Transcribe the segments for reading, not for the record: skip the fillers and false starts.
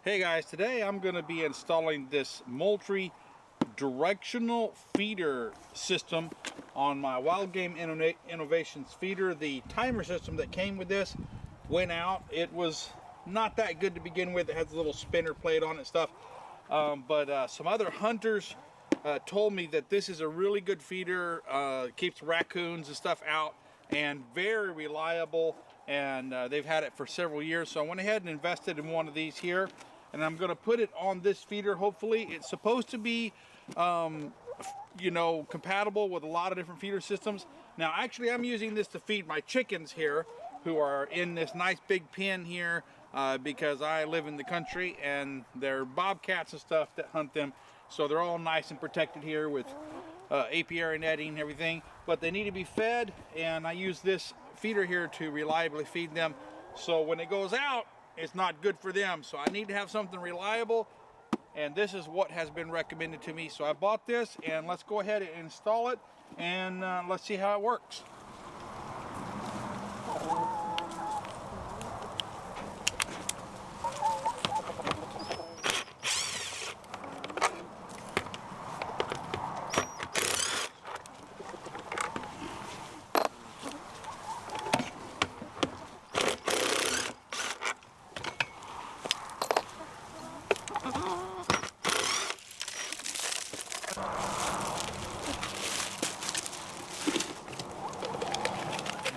Hey guys, today I'm going to be installing this Moultrie Directional Feeder system on my Wildgame Innovations feeder. The timer system that came with this went out. It was not that good to begin with. It has a little spinner plate on it and stuff. But some other hunters told me that this is a really good feeder. Keeps raccoons and stuff out and very reliable. And they've had it for several years. So I went ahead and invested in one of these here. And I'm going to put it on this feeder. Hopefully it's supposed to be you know, compatible with a lot of different feeder systems. Now actually I'm using this to feed my chickens here who are in this nice big pen here because I live in the country and they're bobcats and stuff that hunt them, so they're all nice and protected here with apiary netting and everything, but they need to be fed, and I use this feeder here to reliably feed them. So when it goes out, it's not good for them, so I need to have something reliable, and this is what has been recommended to me. So I bought this, and let's go ahead and install it, and let's see how it works.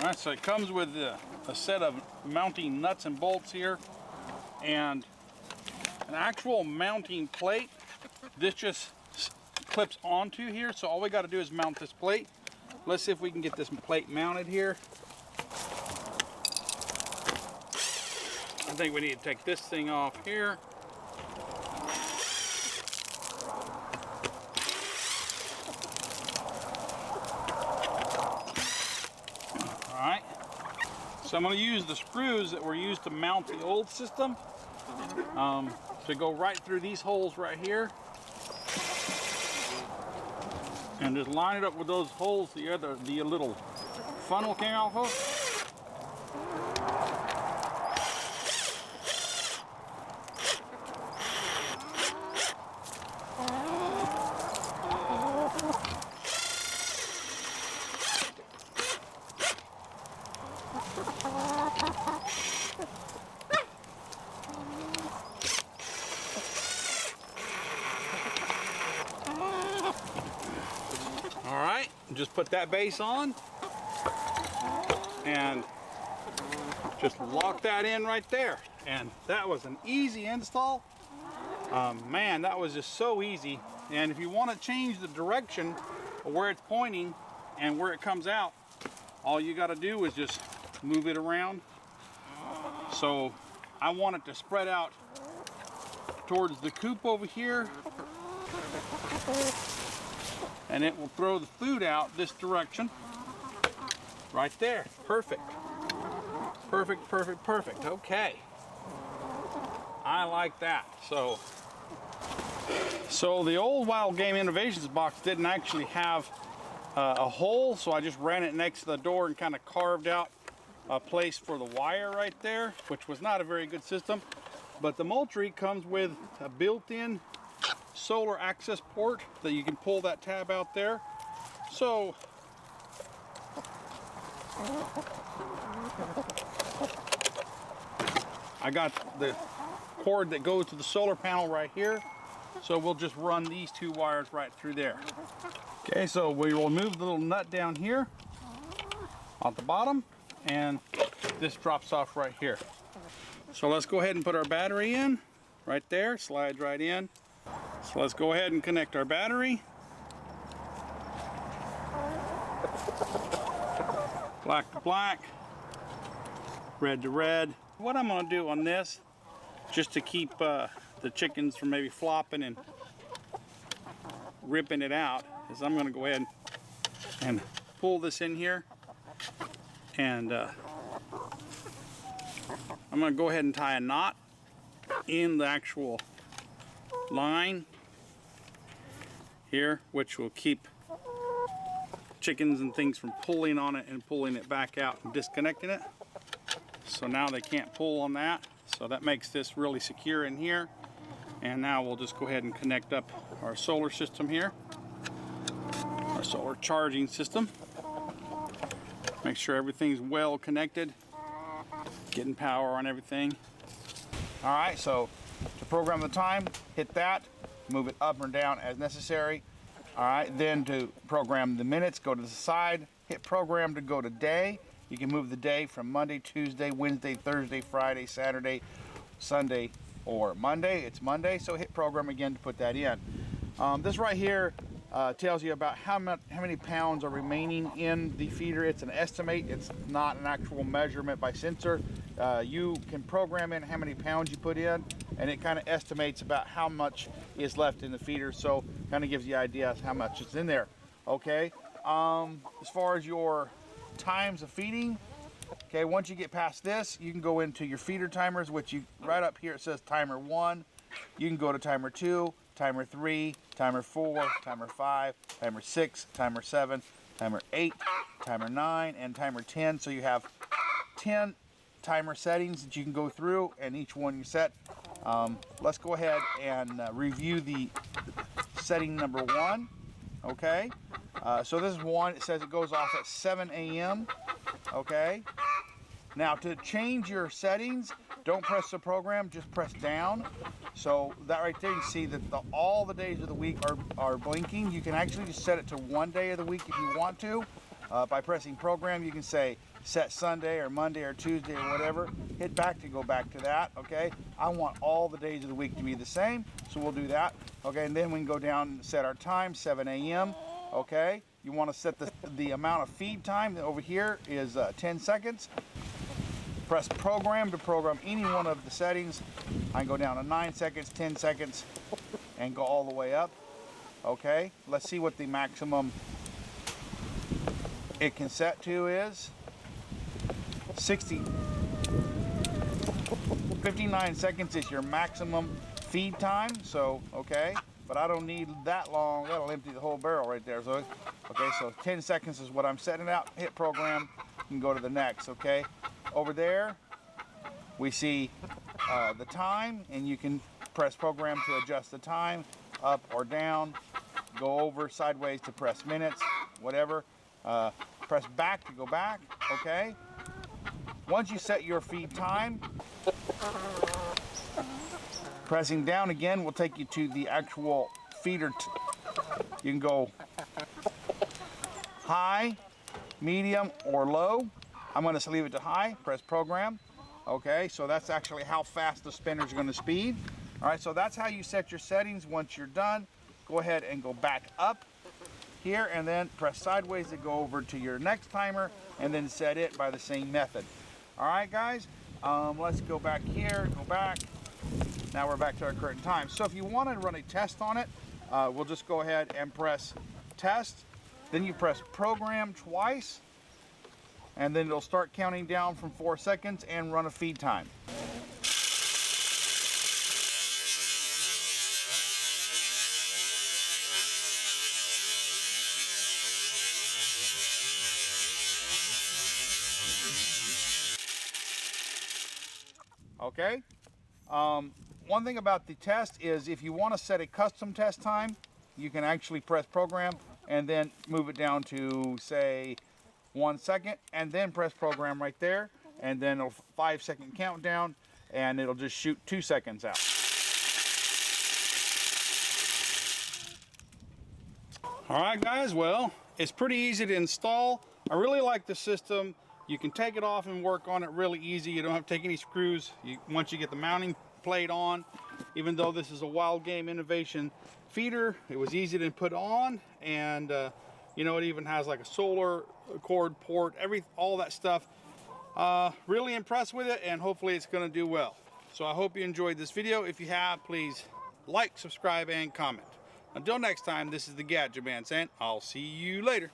Alright, so it comes with a set of mounting nuts and bolts here and an actual mounting plate. This just clips onto here, so all we got to do is mount this plate. Let's see if we can get this plate mounted here. I think we need to take this thing off here. Alright, so I'm going to use the screws that were used to mount the old system to go right through these holes right here, and just line it up with those holes the little funnel came off of. Alright, just put that base on and just lock that in right there. And that was an easy install. Man, that was just so easy. And if you want to change the direction of where it's pointing and where it comes out, all you got to do is just move it around. So I want it to spread out towards the coop over here, and it will throw the food out this direction right there. Perfect. Perfect, perfect, perfect. Okay, I like that. So the old Wildgame Innovations box didn't actually have a hole, so I just ran it next to the door and kind of carved out a place for the wire right there, which was not a very good system. But the Moultrie comes with a built-in solar access port that you can pull that tab out there. So I got the cord that goes to the solar panel right here, so we'll just run these two wires right through there. Okay, so we will move the little nut down here on the bottom, and this drops off right here. So let's go ahead and put our battery in right there. Slides right in. So let's go ahead and connect our battery. Black to black, red to red. What I'm going to do on this, just to keep the chickens from maybe flopping and ripping it out, is I'm going to go ahead and pull this in here, and I'm going to go ahead and tie a knot in the actual line here, which will keep chickens and things from pulling on it and pulling it back out and disconnecting it. So now they can't pull on that. So that makes this really secure in here. And now we'll just go ahead and connect up our solar system here, our solar charging system. Make sure everything's well connected, getting power on everything. All right, so to program the time, hit that, move it up or down as necessary. All right, then to program the minutes, go to the side, hit program to go to day. You can move the day from Monday, Tuesday, Wednesday, Thursday, Friday, Saturday, Sunday, or Monday. It's Monday, so hit program again to put that in. This right here tells you about how many pounds are remaining in the feeder. It's an estimate. It's not an actual measurement by sensor. You can program in how many pounds you put in, and it kind of estimates about how much is left in the feeder, so kind of gives you an idea of how much is in there. Okay, as far as your times of feeding, okay, once you get past this, you can go into your feeder timers, which you right up here it says timer 1. You can go to timer 2, timer 3, timer 4, timer 5, timer 6, timer 7, timer 8, timer 9, and timer 10. So you have 10 timer settings that you can go through, and each one you set. Let's go ahead and review the setting number 1. Okay, so this is 1. It says it goes off at 7 a.m. Okay, now to change your settings, don't press the program, just press down. So that right there, you see that all the days of the week are blinking. You can actually just set it to one day of the week if you want to. By pressing program, you can say set Sunday or Monday or Tuesday or whatever. Hit back to go back to that. Okay, I want all the days of the week to be the same, so we'll do that. Okay, and then we can go down and set our time, 7 a.m. Okay, you want to set the amount of feed time over here is 10 seconds. Press program to program any one of the settings. I can go down to 9 seconds, 10 seconds, and go all the way up. Okay, let's see what the maximum it can set to is. 59 seconds is your maximum feed time. So, okay, but I don't need that long. That'll empty the whole barrel right there. So, okay, so 10 seconds is what I'm setting out. Hit program and go to the next. Okay, over there we see the time, and you can press program to adjust the time up or down, go over sideways to press minutes, whatever. Press back to go back. Okay, once you set your feed time, pressing down again will take you to the actual feeder. You can go high, medium, or low. I'm going to leave it to high. Press program. Okay, so that's actually how fast the spinner's going to speed. All right, so that's how you set your settings. Once you're done, go ahead and go back up here, and then press sideways to go over to your next timer, and then set it by the same method. All right, guys, let's go back here, go back. Now we're back to our current time. So if you want to run a test on it, we'll just go ahead and press test. Then you press program twice, and then it'll start counting down from 4 seconds and run a feed time. Okay, one thing about the test is if you want to set a custom test time, you can actually press program and then move it down to, say, 1 second, and then press program right there, and then it'll 5-second countdown, and it'll just shoot 2 seconds out. All right, guys, well, it's pretty easy to install. I really like the system. You can take it off and work on it really easy. You don't have to take any screws. Once you get the mounting plate on, even though this is a Wildgame Innovation feeder, it was easy to put on, and you know, it even has like a solar cord port, all that stuff. Really impressed with it, and hopefully it's going to do well. So I hope you enjoyed this video. If you have, please like, subscribe, and comment. Until next time, this is the Gadget Man saying, I'll see you later.